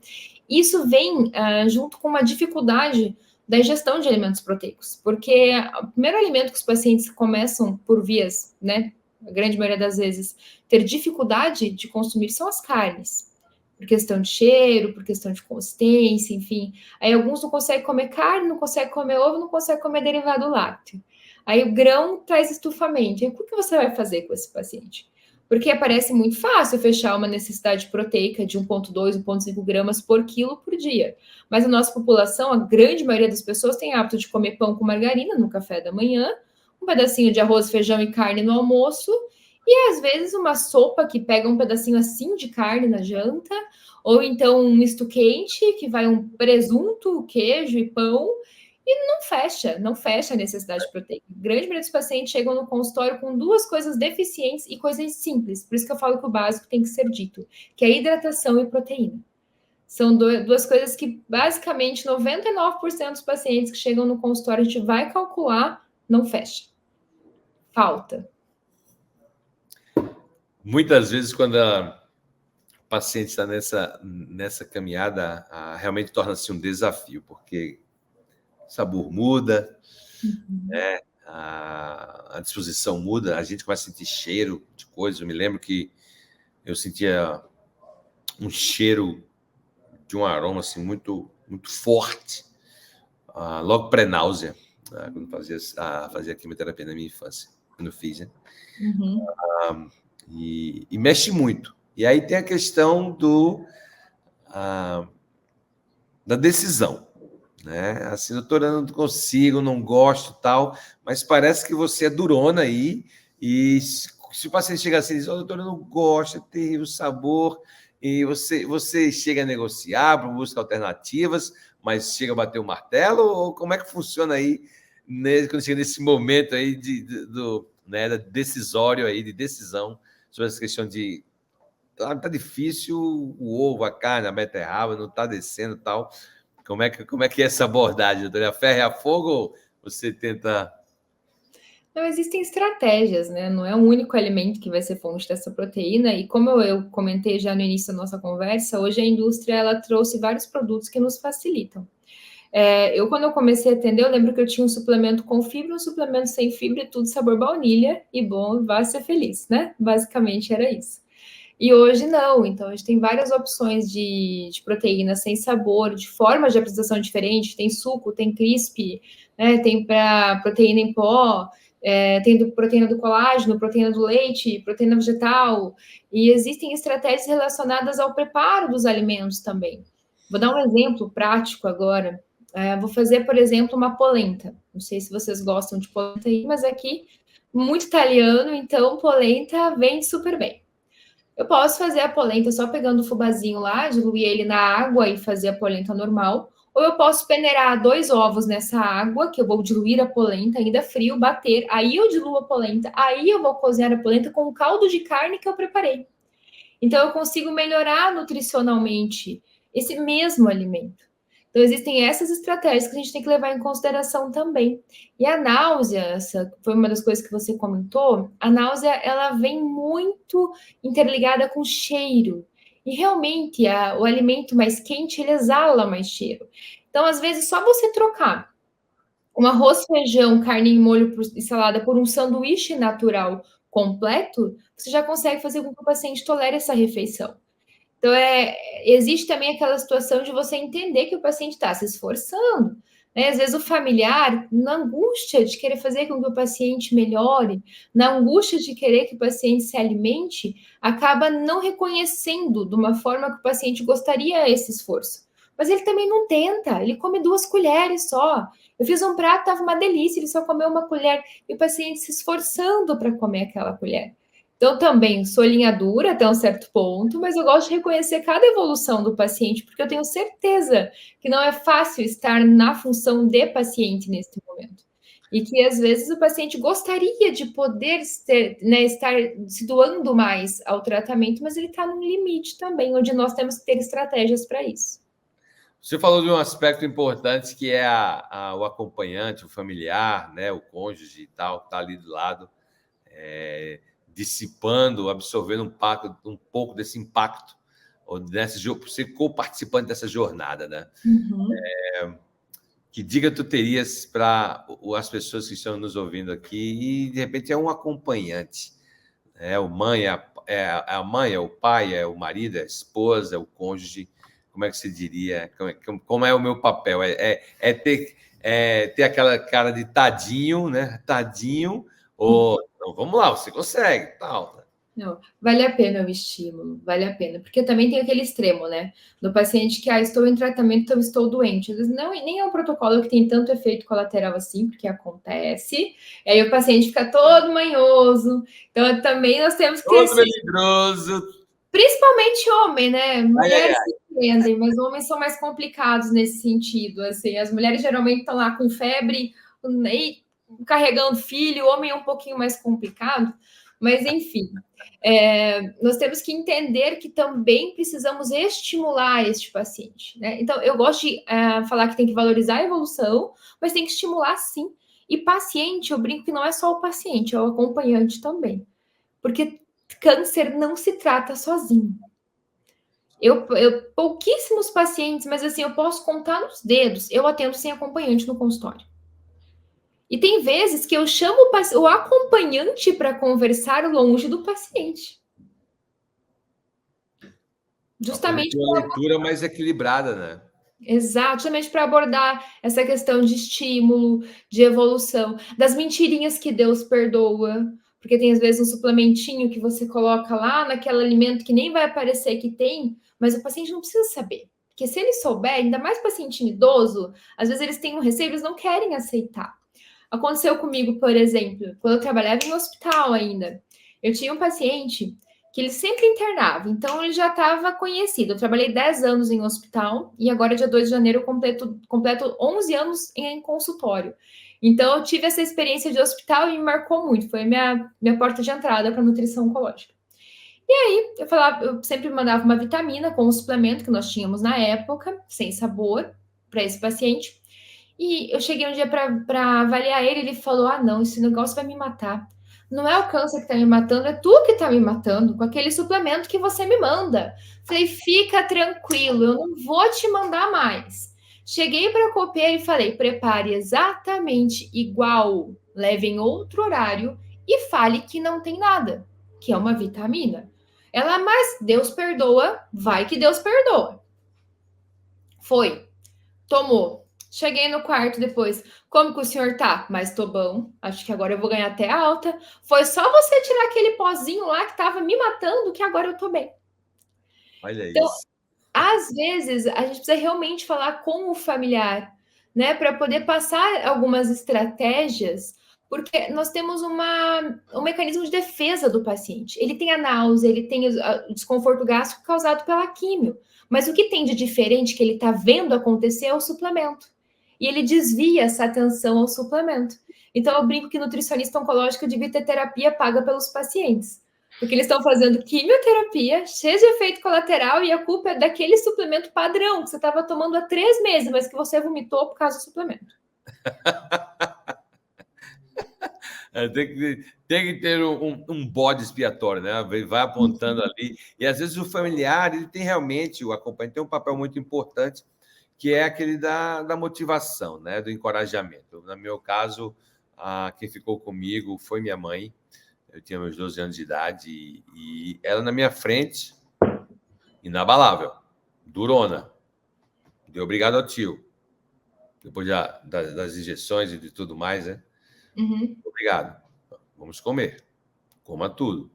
Isso vem junto com uma dificuldade da ingestão de alimentos proteicos, porque o primeiro alimento que os pacientes começam por vias, né, a grande maioria das vezes, ter dificuldade de consumir são as carnes, por questão de cheiro, por questão de consistência, enfim. Aí alguns não conseguem comer carne, não conseguem comer ovo, não conseguem comer derivado lácteo. Aí o grão traz estufamento. E o que você vai fazer com esse paciente? Porque parece muito fácil fechar uma necessidade proteica de 1,2, 1,5 gramas por quilo por dia. Mas a nossa população, a grande maioria das pessoas tem hábito de comer pão com margarina no café da manhã, um pedacinho de arroz, feijão e carne no almoço, e às vezes uma sopa que pega um pedacinho assim de carne na janta, ou então um misto quente que vai um presunto, queijo e pão, e não fecha a necessidade proteica. Grande maioria dos pacientes chegam no consultório com duas coisas deficientes e coisas simples. Por isso que eu falo que o básico tem que ser dito, que é hidratação e proteína. São duas coisas que, basicamente, 99% dos pacientes que chegam no consultório, a gente vai calcular, não fecha. Falta. Muitas vezes, quando a paciente está nessa caminhada, realmente torna-se um desafio, porque o sabor muda, né? A disposição muda, a gente começa a sentir cheiro de coisas. Eu me lembro que eu sentia um cheiro de um aroma assim, muito, muito forte, logo pré-náusea, quando fazia quimioterapia na minha infância, quando eu fiz, né? E mexe muito. E aí tem a questão da decisão, né? Assim, doutora, eu não consigo, não gosto, tal, mas parece que você é durona aí, e se o paciente chegar assim e diz, doutora, eu não gosto, é terrível o sabor, E você chega a negociar, busca alternativas, mas chega a bater o martelo? Ou como é que funciona aí, né, quando chega nesse momento aí né, decisório aí, de decisão sobre essa questão de tá difícil o ovo, a carne, a beterraba, não está descendo e tal. Como é que é essa abordagem, doutora? A ferro e a fogo ou você tenta... Não, existem estratégias, né? Não é um único alimento que vai ser fonte dessa proteína. E como eu comentei já no início da nossa conversa, hoje a indústria ela trouxe vários produtos que nos facilitam. Quando eu comecei a atender, eu lembro que eu tinha um suplemento com fibra, um suplemento sem fibra, tudo sabor baunilha, e bom, vá ser feliz, né? Basicamente era isso. E hoje não, então a gente tem várias opções de proteína sem sabor, de formas de apresentação diferente, tem suco, tem crisp, né? Tem para proteína em pó, tem proteína do colágeno, proteína do leite, proteína vegetal, e existem estratégias relacionadas ao preparo dos alimentos também. Vou dar um exemplo prático agora. Vou fazer, por exemplo, uma polenta. Não sei se vocês gostam de polenta aí, mas aqui, muito italiano, então polenta vem super bem. Eu posso fazer a polenta só pegando o fubazinho lá, diluir ele na água e fazer a polenta normal. Ou eu posso peneirar 2 ovos nessa água, que eu vou diluir a polenta ainda frio, bater. Aí eu diluo a polenta, aí eu vou cozinhar a polenta com o caldo de carne que eu preparei. Então eu consigo melhorar nutricionalmente esse mesmo alimento. Então, existem essas estratégias que a gente tem que levar em consideração também. E a náusea, essa foi uma das coisas que você comentou, a náusea, ela vem muito interligada com cheiro. E realmente, o alimento mais quente, ele exala mais cheiro. Então, às vezes, só você trocar um arroz, feijão, carne em molho e salada por um sanduíche natural completo, você já consegue fazer com que o paciente tolere essa refeição. Então, existe também aquela situação de você entender que o paciente está se esforçando. Né? Às vezes, o familiar, na angústia de querer fazer com que o paciente melhore, na angústia de querer que o paciente se alimente, acaba não reconhecendo de uma forma que o paciente gostaria esse esforço. Mas ele também não tenta, ele come 2 colheres só. Eu fiz um prato, estava uma delícia, ele só comeu uma colher, e o paciente se esforçando para comer aquela colher. Então, também sou linha dura até um certo ponto, mas eu gosto de reconhecer cada evolução do paciente, porque eu tenho certeza que não é fácil estar na função de paciente nesse momento. E que, às vezes, o paciente gostaria de poder né, estar se doando mais ao tratamento, mas ele está num limite também, onde nós temos que ter estratégias para isso. Você falou de um aspecto importante que é o acompanhante, o familiar, né, o cônjuge e tal, que está ali do lado, dissipando, absorvendo um pouco desse impacto, ou você co-participante dessa jornada, né? Uhum. Que dica tu terias para as pessoas que estão nos ouvindo aqui e, de repente, é um acompanhante? É a mãe, a mãe, é o pai, é o marido, é a esposa, é o cônjuge. Como é que você diria? Como é o meu papel? Ter aquela cara de tadinho, né? Tadinho, ou então, vamos lá, você consegue, tal. Não, vale a pena o estímulo, vale a pena, porque também tem aquele extremo, né? Do paciente que, estou em tratamento, então estou doente. Às vezes não, nem é um protocolo que tem tanto efeito colateral assim, porque acontece, e aí o paciente fica todo manhoso. Então, também nós temos que ter. Todo melindroso. Principalmente homem, né? Mulheres se entendem, mas homens são mais complicados nesse sentido. Assim, as mulheres geralmente estão lá com febre, e carregando filho, o homem é um pouquinho mais complicado, mas enfim. Nós temos que entender que também precisamos estimular este paciente. Né? Então, eu gosto de falar que tem que valorizar a evolução, mas tem que estimular sim. E paciente, eu brinco que não é só o paciente, é o acompanhante também. Porque câncer não se trata sozinho. Pouquíssimos pacientes, mas assim, eu posso contar nos dedos, eu atendo sem acompanhante no consultório. E tem vezes que eu chamo o acompanhante para conversar longe do paciente. Justamente uma leitura mais equilibrada, né? Exato, justamente para abordar essa questão de estímulo, de evolução, das mentirinhas que Deus perdoa, porque tem às vezes um suplementinho que você coloca lá naquele alimento que nem vai aparecer que tem, mas o paciente não precisa saber. Porque se ele souber, ainda mais paciente idoso, às vezes eles têm um receio, eles não querem aceitar. Aconteceu comigo, por exemplo, quando eu trabalhava em hospital ainda. Eu tinha um paciente que ele sempre internava, então ele já estava conhecido. Eu trabalhei 10 anos em hospital e agora, dia 2 de janeiro, eu completo 11 anos em consultório. Então, eu tive essa experiência de hospital e me marcou muito. Foi minha porta de entrada para nutrição oncológica. E aí, eu sempre mandava uma vitamina com o suplemento que nós tínhamos na época, sem sabor, para esse paciente. E eu cheguei um dia para avaliar ele, ele falou: Ah, não, esse negócio vai me matar. Não é o câncer que está me matando, é tu que está me matando com aquele suplemento que você me manda. Falei: Fica tranquilo, eu não vou te mandar mais. Cheguei para a copeira e falei: Prepare exatamente igual, leve em outro horário e fale que não tem nada, que é uma vitamina. Ela, mas Deus perdoa, vai que Deus perdoa. Foi, tomou. Cheguei no quarto depois. Como que o senhor tá? Mas tô bom. Acho que agora eu vou ganhar até alta. Foi só você tirar aquele pozinho lá que tava me matando que agora eu tô bem. Olha Então, isso. às vezes, a gente precisa realmente falar com o familiar, né? Para poder passar algumas estratégias, porque nós temos um mecanismo de defesa do paciente. Ele tem a náusea, ele tem o desconforto gástrico causado pela químio. Mas o que tem de diferente que ele está vendo acontecer é o suplemento. E ele desvia essa atenção ao suplemento. Então, eu brinco que nutricionista oncológico devia ter terapia paga pelos pacientes. Porque eles estão fazendo quimioterapia, cheia de efeito colateral, e a culpa é daquele suplemento padrão que você estava tomando há 3 meses, mas que você vomitou por causa do suplemento. Tem que ter um bode expiatório, né? Vai apontando ali. E às vezes o familiar, ele tem realmente, o acompanhante tem um papel muito importante, que é aquele da motivação, né? Do encorajamento. No meu caso, quem ficou comigo foi minha mãe. Eu tinha meus 12 anos de idade e ela na minha frente, inabalável, durona. Deu obrigado ao tio. Depois das injeções e de tudo mais, né? Uhum. Obrigado. Vamos comer. Coma tudo.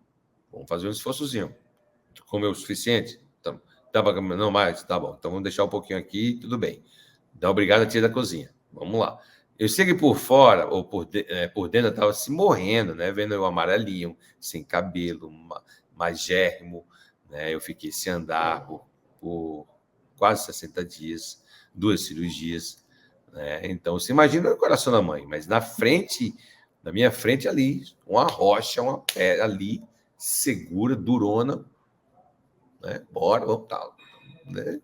Vamos fazer um esforçozinho. Tu comeu o suficiente? Não mais? Tá bom. Então vamos deixar um pouquinho aqui, tudo bem. Dá obrigado à tia da cozinha. Vamos lá. Eu sei que por fora, ou por dentro, eu estava se morrendo, né? Vendo eu amarelinho, sem cabelo, magérrimo, né? Eu fiquei sem andar por quase 60 dias, 2 cirurgias, né? Então, você imagina o coração da mãe, mas na minha frente ali, uma rocha, uma pedra ali, segura, durona, né? Bora, vamos tal, né?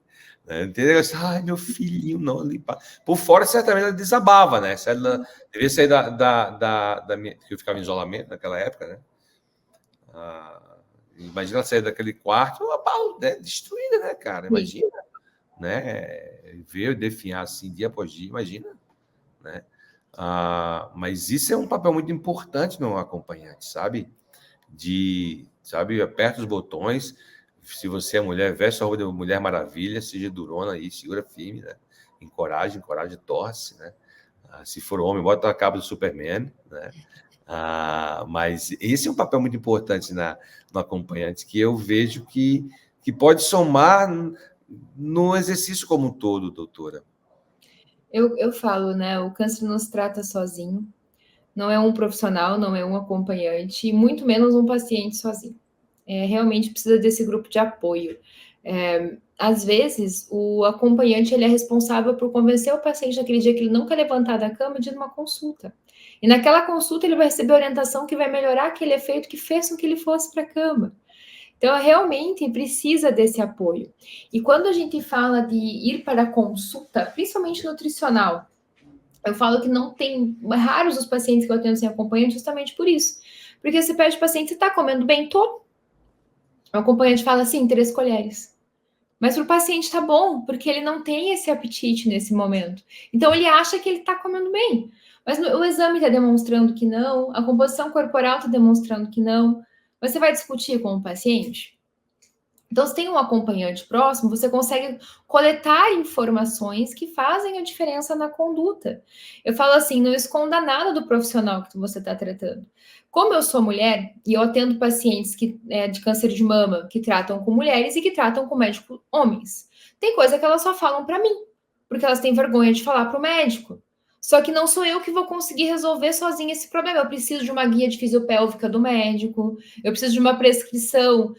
Entendeu? Ai, meu filhinho, não limpar. Por fora, certamente ela desabava, né? Ela devia sair da minha, que eu ficava em isolamento naquela época, né? Imagina ela sair daquele quarto, né? Destruída, né, cara? Imagina, né? Ver eu definhar assim dia após dia, imagina, né? Mas isso é um papel muito importante no acompanhante, sabe? Aperta os botões. Se você é mulher, veste a roupa de Mulher Maravilha, seja durona aí, segura firme, né? Encoraje, torce, né? Se for homem, bota a capa do Superman, né? Mas esse é um papel muito importante no acompanhante, que eu vejo que pode somar no exercício como um todo, doutora. Eu falo, né? O câncer não se trata sozinho. Não é um profissional, não é um acompanhante, e muito menos um paciente sozinho. Realmente precisa desse grupo de apoio. Às vezes, o acompanhante ele é responsável por convencer o paciente naquele dia que ele não quer levantar da cama de ir numa consulta. E naquela consulta ele vai receber orientação que vai melhorar aquele efeito que fez com que ele fosse para a cama. Então, realmente precisa desse apoio. E quando a gente fala de ir para a consulta, principalmente nutricional, eu falo que não tem, raros os pacientes que eu atendo sem acompanhante justamente por isso. Porque você pede o paciente, você está comendo bem? Tô. O acompanhante fala assim, 3 colheres. Mas para o paciente tá bom, porque ele não tem esse apetite nesse momento. Então ele acha que ele está comendo bem. Mas o exame está demonstrando que não, a composição corporal está demonstrando que não. Você vai discutir com o paciente? Então, se tem um acompanhante próximo, você consegue coletar informações que fazem a diferença na conduta. Eu falo assim, não esconda nada do profissional que você está tratando. Como eu sou mulher e eu atendo pacientes de câncer de mama que tratam com mulheres e que tratam com médicos homens, tem coisa que elas só falam para mim, porque elas têm vergonha de falar para o médico. Só que não sou eu que vou conseguir resolver sozinha esse problema. Eu preciso de uma guia de fisiopélvica do médico, eu preciso de uma prescrição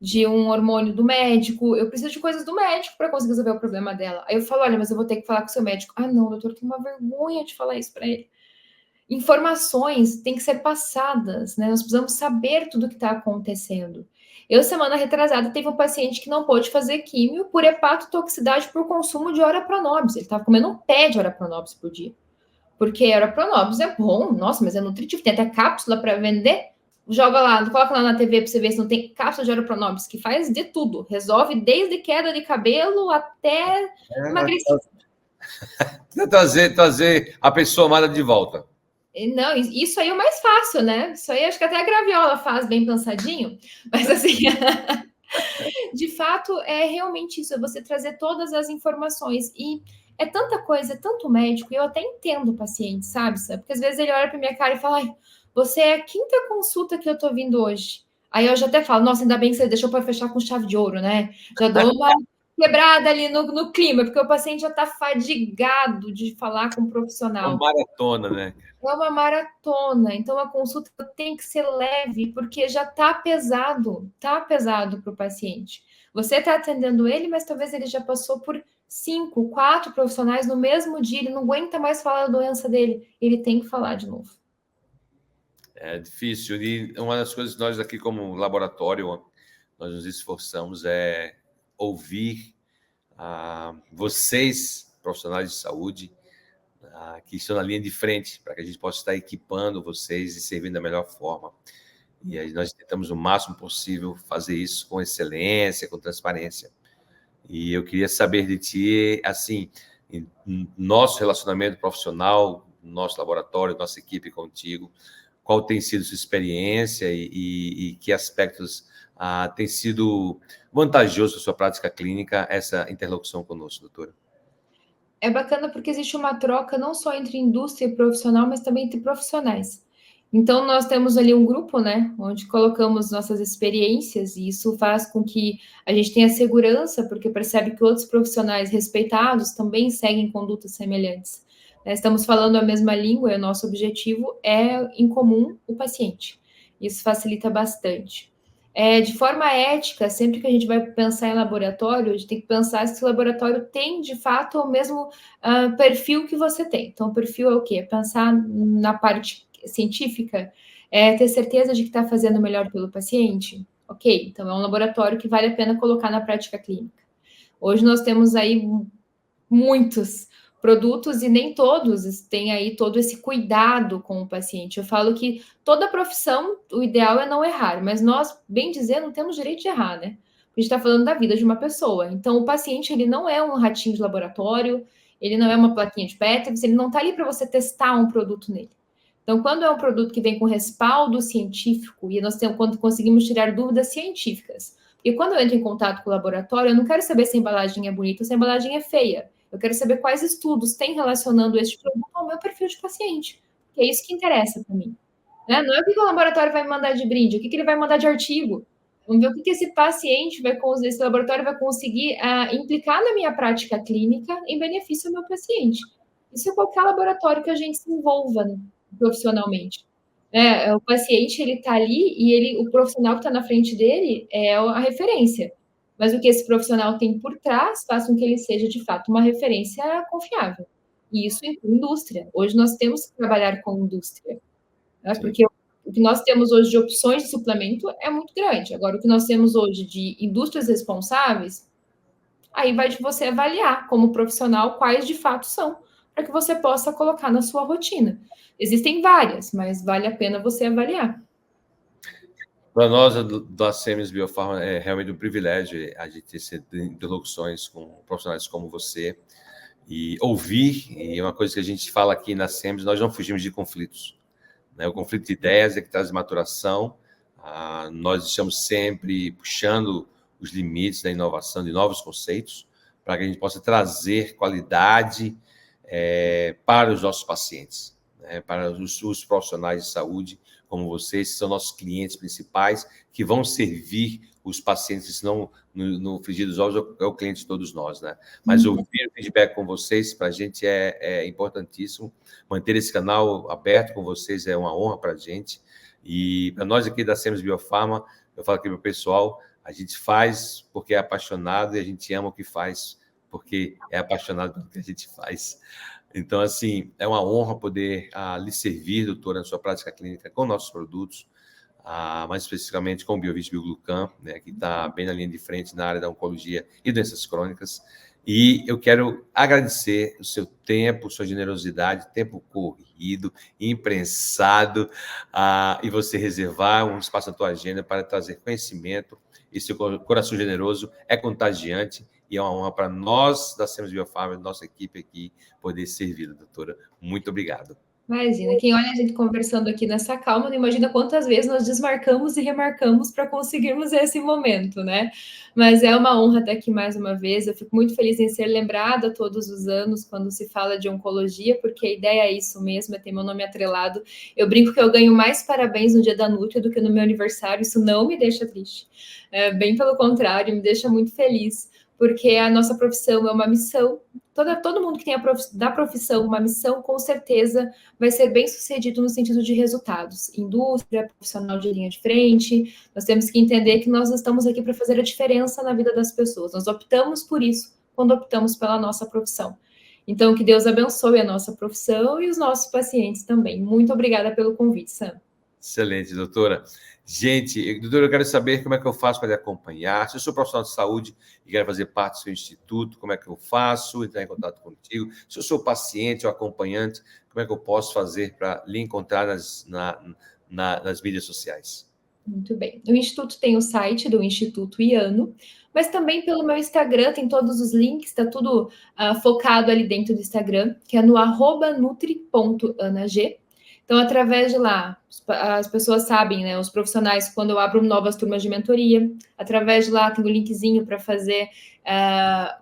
de um hormônio do médico, eu preciso de coisas do médico para conseguir resolver o problema dela. Aí eu falo, olha, mas eu vou ter que falar com o seu médico. Ah, não, doutor, eu tenho uma vergonha de falar isso para ele. Informações têm que ser passadas, né? Nós precisamos saber tudo o que está acontecendo. Eu, semana retrasada, teve um paciente que não pôde fazer químio por hepatotoxicidade por consumo de ora pronobis. Ele estava comendo um pé de ora pronobis por dia. Porque ora pronobis é bom, nossa, mas é nutritivo, tem até cápsula para vender. Joga lá, coloca lá na TV para você ver se não tem cápsula de ora pronobis, que faz de tudo. Resolve desde queda de cabelo até emagrecimento. Trazer a pessoa amada de volta. Não, isso aí é o mais fácil, né? Isso aí acho que até a graviola faz bem pensadinho, mas assim, de fato, é realmente isso, é você trazer todas as informações. E é tanta coisa, é tanto médico, e eu até entendo o paciente, sabe? Porque às vezes ele olha para minha cara e fala: ai, você é a quinta consulta que eu tô vindo hoje. Aí eu já até falo, nossa, ainda bem que você deixou para fechar com chave de ouro, né? Já dou uma quebrada ali no clima, porque o paciente já está fadigado de falar com o profissional. Uma maratona, né? É uma maratona, então a consulta tem que ser leve, porque já está pesado para o paciente. Você está atendendo ele, mas talvez ele já passou por 5, 4 profissionais no mesmo dia, ele não aguenta mais falar da doença dele, ele tem que falar de novo. É difícil, e uma das coisas que nós aqui como laboratório, nós nos esforçamos é ouvir vocês, profissionais de saúde, que estão na linha de frente, para que a gente possa estar equipando vocês e servindo da melhor forma. E aí nós tentamos o máximo possível fazer isso com excelência, com transparência. E eu queria saber de ti, assim, nosso relacionamento profissional, nosso laboratório, nossa equipe contigo, qual tem sido sua experiência e que aspectos tem sido vantajoso para sua prática clínica essa interlocução conosco, doutora? É bacana porque existe uma troca não só entre indústria e profissional, mas também entre profissionais. Então, nós temos ali um grupo, né, onde colocamos nossas experiências, e isso faz com que a gente tenha segurança, porque percebe que outros profissionais respeitados também seguem condutas semelhantes. Estamos falando a mesma língua e o nosso objetivo é, em comum, o paciente. Isso facilita bastante. De forma ética, sempre que a gente vai pensar em laboratório, a gente tem que pensar se o laboratório tem, de fato, o mesmo perfil que você tem. Então, o perfil é o quê? Pensar na parte científica, ter certeza de que está fazendo o melhor pelo paciente. Ok, então é um laboratório que vale a pena colocar na prática clínica. Hoje nós temos aí muitos produtos e nem todos têm aí todo esse cuidado com o paciente. Eu falo que toda profissão, o ideal é não errar, mas nós, bem dizer, não temos direito de errar, né? A gente está falando da vida de uma pessoa. Então, o paciente, ele não é um ratinho de laboratório, ele não é uma plaquinha de Petri, ele não está ali para você testar um produto nele. Então, quando é um produto que vem com respaldo científico, e nós temos, quando conseguimos tirar dúvidas científicas, e quando eu entro em contato com o laboratório, eu não quero saber se a embalagem é bonita ou se a embalagem é feia. Eu quero saber quais estudos têm relacionando este produto ao meu perfil de paciente. Que é isso que interessa para mim. Né? Não é o que o laboratório vai me mandar de brinde, o que ele vai mandar de artigo. Vamos ver o que esse paciente vai conseguir, esse laboratório vai conseguir implicar na minha prática clínica em benefício ao meu paciente. Isso é qualquer laboratório que a gente se envolva, né, profissionalmente. O paciente, ele está ali e o profissional que está na frente dele é a referência. Mas o que esse profissional tem por trás faz com que ele seja, de fato, uma referência confiável. E isso em indústria. Hoje nós temos que trabalhar com indústria, né? Porque o que nós temos hoje de opções de suplemento é muito grande. Agora, o que nós temos hoje de indústrias responsáveis, aí vai de você avaliar como profissional quais de fato são, para que você possa colocar na sua rotina. Existem várias, mas vale a pena você avaliar. Para nós, da Semes Biofarma, é realmente um privilégio a gente ter interlocuções com profissionais como você e ouvir, e uma coisa que a gente fala aqui na Semes, nós não fugimos de conflitos. Né? O conflito de ideias é que traz maturação, nós estamos sempre puxando os limites da inovação, de novos conceitos, para que a gente possa trazer qualidade para os nossos pacientes, né? Para os profissionais de saúde, como vocês, que são nossos clientes principais, que vão servir os pacientes, senão no frigir dos ovos é o cliente de todos nós, né? Mas ouvir o feedback com vocês, para a gente é importantíssimo. Manter esse canal aberto com vocês é uma honra para a gente. E para nós aqui da Semos Biofarma, eu falo aqui para o pessoal, a gente faz porque é apaixonado e a gente ama o que faz porque é apaixonado pelo que a gente faz. Então, assim, é uma honra poder lhe servir, doutora, na sua prática clínica com nossos produtos, mais especificamente com o Biovis Bioglucan, né, que está bem na linha de frente na área da oncologia e doenças crônicas. E eu quero agradecer o seu tempo, sua generosidade, tempo corrido, imprensado, e você reservar um espaço na tua agenda para trazer conhecimento. E seu coração generoso é contagiante e é uma honra para nós da Semos Biofarma, nossa equipe aqui, poder servir, doutora. Muito obrigado. Imagina, quem olha a gente conversando aqui nessa calma, não imagina quantas vezes nós desmarcamos e remarcamos para conseguirmos esse momento, né? Mas é uma honra estar aqui mais uma vez. Eu fico muito feliz em ser lembrada todos os anos quando se fala de oncologia, porque a ideia é isso mesmo, é ter meu nome atrelado. Eu brinco que eu ganho mais parabéns no dia da Nutria do que no meu aniversário, isso não me deixa triste. Bem pelo contrário, me deixa muito feliz, porque a nossa profissão é uma missão. Todo mundo que tem da profissão uma missão, com certeza vai ser bem sucedido no sentido de resultados. Indústria, profissional de linha de frente, nós temos que entender que nós estamos aqui para fazer a diferença na vida das pessoas. Nós optamos por isso quando optamos pela nossa profissão. Então, que Deus abençoe a nossa profissão e os nossos pacientes também. Muito obrigada pelo convite, Sam. Excelente, doutora. Gente, doutora, eu quero saber como é que eu faço para lhe acompanhar. Se eu sou profissional de saúde e quero fazer parte do seu instituto, como é que eu faço? Entrar em contato contigo. Se eu sou paciente ou acompanhante, como é que eu posso fazer para lhe encontrar nas mídias sociais? Muito bem. O Instituto tem o site do Instituto IANO, mas também pelo meu Instagram tem todos os links, está tudo focado ali dentro do Instagram, que é no @nutri.anag. Então, através de lá, as pessoas sabem, né? Os profissionais, quando eu abro novas turmas de mentoria, através de lá tem o linkzinho para fazer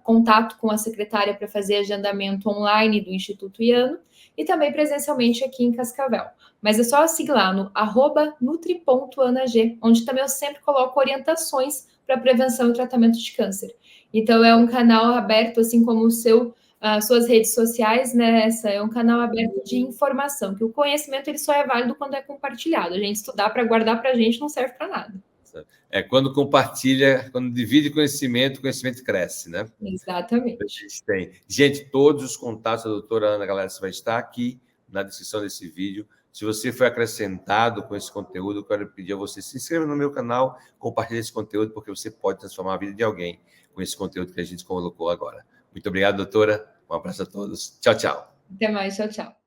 contato com a secretária para fazer agendamento online do Instituto IANO e também presencialmente aqui em Cascavel. Mas é só seguir lá no @nutri.anag, onde também eu sempre coloco orientações para prevenção e tratamento de câncer. Então, é um canal aberto, assim como suas redes sociais, né? Essa é um canal aberto de informação, que o conhecimento ele só é válido quando é compartilhado. A gente estudar para guardar para a gente não serve para nada. Quando compartilha, quando divide conhecimento, o conhecimento cresce, né? Exatamente. Gente, todos os contatos da doutora Ana Galera vai estar aqui na descrição desse vídeo. Se você foi acrescentado com esse conteúdo, eu quero pedir a você se inscreva no meu canal, compartilhe esse conteúdo, porque você pode transformar a vida de alguém com esse conteúdo que a gente colocou agora. Muito obrigado, doutora. Um abraço a todos. Tchau, tchau. Até mais. Tchau, tchau.